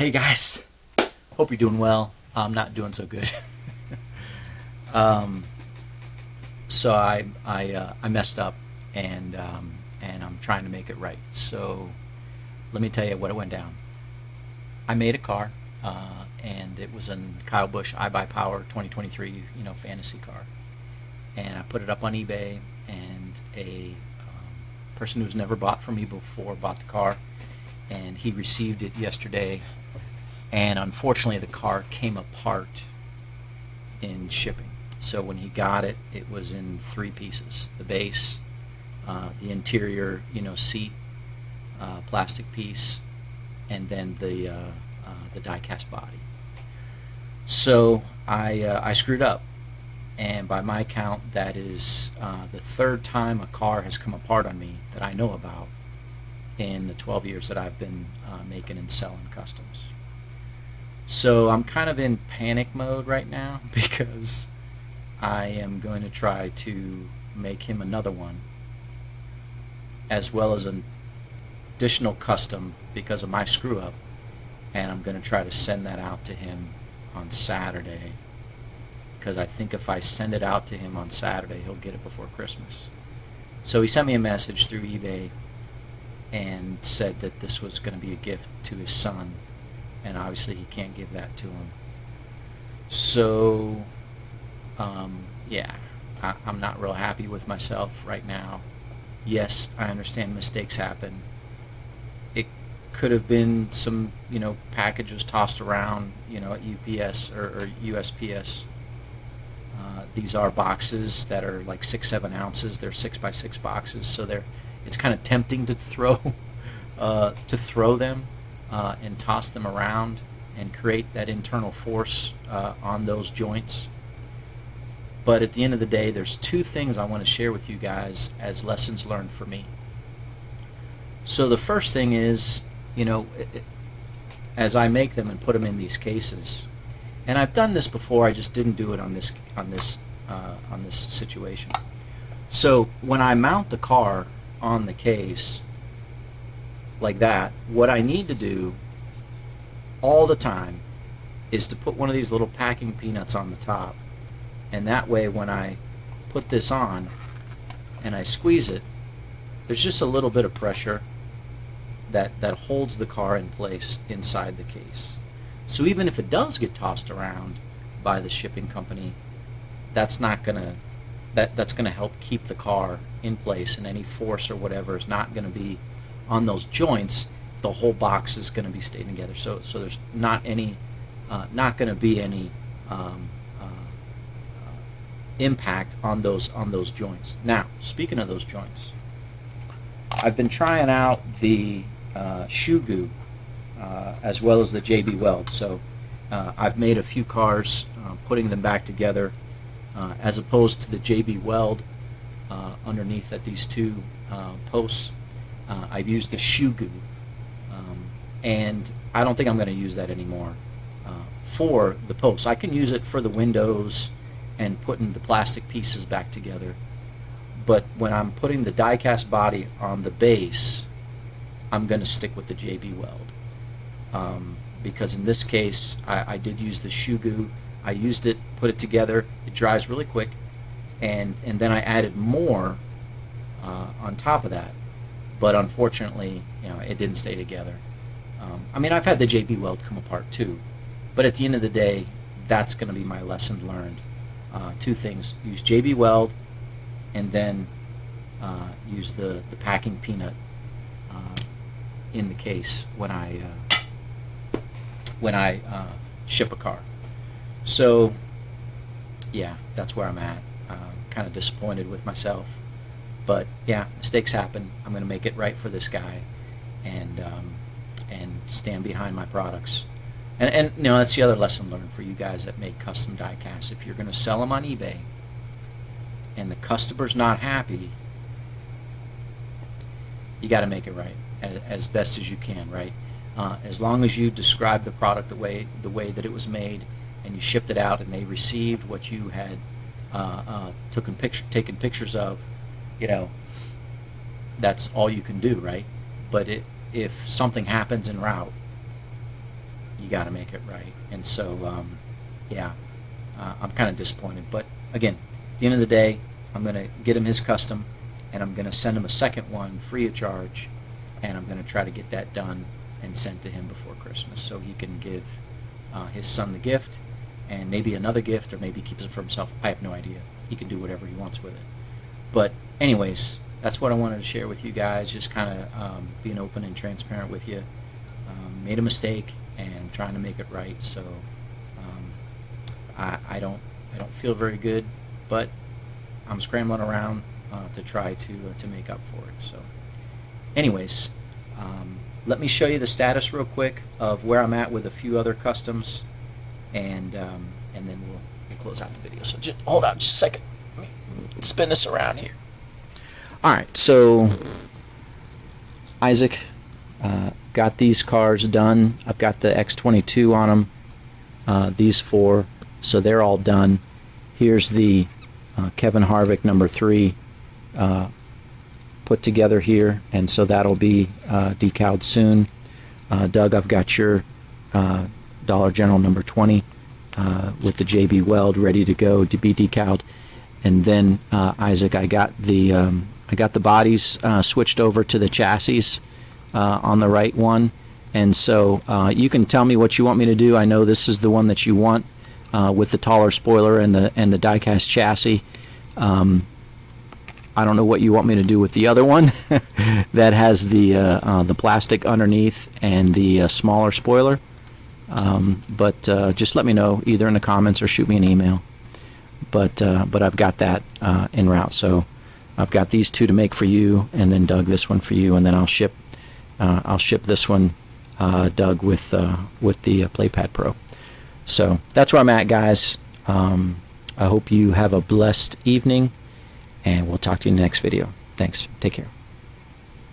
Hey guys, hope you're doing well. I'm not doing so good. um, so I messed up, and I'm trying to make it right. So let me tell you what it went down. I made a car, and it was a Kyle Busch iBuyPower 2023, fantasy car, and I put it up on eBay, and a person who's never bought from me before bought the car, and he received it yesterday. And unfortunately, the car came apart in shipping. So when he got it, it was in three pieces: the base, the interior, seat, plastic piece, and then the die-cast body. So I screwed up, and by my count, that is the third time a car has come apart on me that I know about in the 12 years that I've been making and selling customs. So I'm kind of in panic mode right now because I am going to try to make him another one, as well as an additional custom because of my screw up, and I'm going to try to send that out to him on Saturday, because I think if I send it out to him on Saturday, he'll get it before Christmas. So he sent me a message through eBay and said that this was going to be a gift to his son, and obviously he can't give that to him. So, yeah, I'm not real happy with myself right now. Yes, I understand mistakes happen. It could have been some, packages tossed around, at UPS or USPS. These are boxes that are like 6-7 ounces. They're 6x6 boxes, so it's kind of tempting to throw them. And toss them around and create that internal force on those joints. But at the end of the day, there's two things I want to share with you guys as lessons learned for me. So the first thing is, as I make them and put them in these cases, and I've done this before, I just didn't do it on this situation. So when I mount the car on the case like that, what I need to do all the time is to put one of these little packing peanuts on the top, and that way when I put this on and I squeeze it, there's just a little bit of pressure that holds the car in place inside the case. So even if it does get tossed around by the shipping company, that's gonna help keep the car in place, and any force or whatever is not going to be on those joints. The whole box is going to be staying together. So there's not going to be any impact on those joints. Now, speaking of those joints, I've been trying out the shoe goo as well as the JB Weld. So I've made a few cars putting them back together, as opposed to the JB Weld underneath at these two posts. I've used the shoe goo, and I don't think I'm going to use that anymore for the posts. I can use it for the windows and putting the plastic pieces back together, but when I'm putting the die-cast body on the base, I'm going to stick with the JB Weld, because in this case I did use the shoe goo. I used it, put it together, it dries really quick, and then I added more on top of that. But unfortunately, it didn't stay together. I've had the JB Weld come apart too, but at the end of the day, that's going to be my lesson learned. Two things: use JB Weld, and then use the packing peanut in the case when I ship a car. So, yeah, that's where I'm at. Kind of disappointed with myself. But yeah, mistakes happen. I'm going to make it right for this guy, and stand behind my products. And that's the other lesson learned for you guys that make custom die casts. If you're going to sell them on eBay, and the customer's not happy, you got to make it right as best as you can, right? As long as you describe the product the way that it was made, and you shipped it out, and they received what you had taken pictures of, that's all you can do, right? But if something happens en route, you got to make it right. And so, yeah, I'm kind of disappointed. But again, at the end of the day, I'm going to get him his custom, and I'm going to send him a second one free of charge, and I'm going to try to get that done and sent to him before Christmas so he can give his son the gift, and maybe another gift, or maybe he keeps it for himself. I have no idea. He can do whatever he wants with it. But anyways, that's what I wanted to share with you guys, just kind of being open and transparent with you. Made a mistake, and I'm trying to make it right. So I don't feel very good, but I'm scrambling around to try to make up for it. So anyways, let me show you the status real quick of where I'm at with a few other customs, and then we'll close out the video. So just hold on just a second. Let me spin this around here. All right, so Isaac got these cars done. I've got the X22 on them, these four, so they're all done. Here's the Kevin Harvick number 3 put together here, and so that'll be decaled soon. Doug, I've got your Dollar General number 20 with the JB Weld ready to go to be decaled. And then Isaac, I got the bodies switched over to the chassis on the right one, and so you can tell me what you want me to do. I know this is the one that you want with the taller spoiler and the die-cast chassis. I don't know what you want me to do with the other one that has the plastic underneath and the smaller spoiler. But just let me know either in the comments or shoot me an email. But I've got that en route. So I've got these two to make for you, and then Doug, this one for you, and then I'll ship this one, Doug, with the PlayPad Pro. So that's where I'm at, guys. I hope you have a blessed evening, and we'll talk to you in the next video. Thanks. Take care.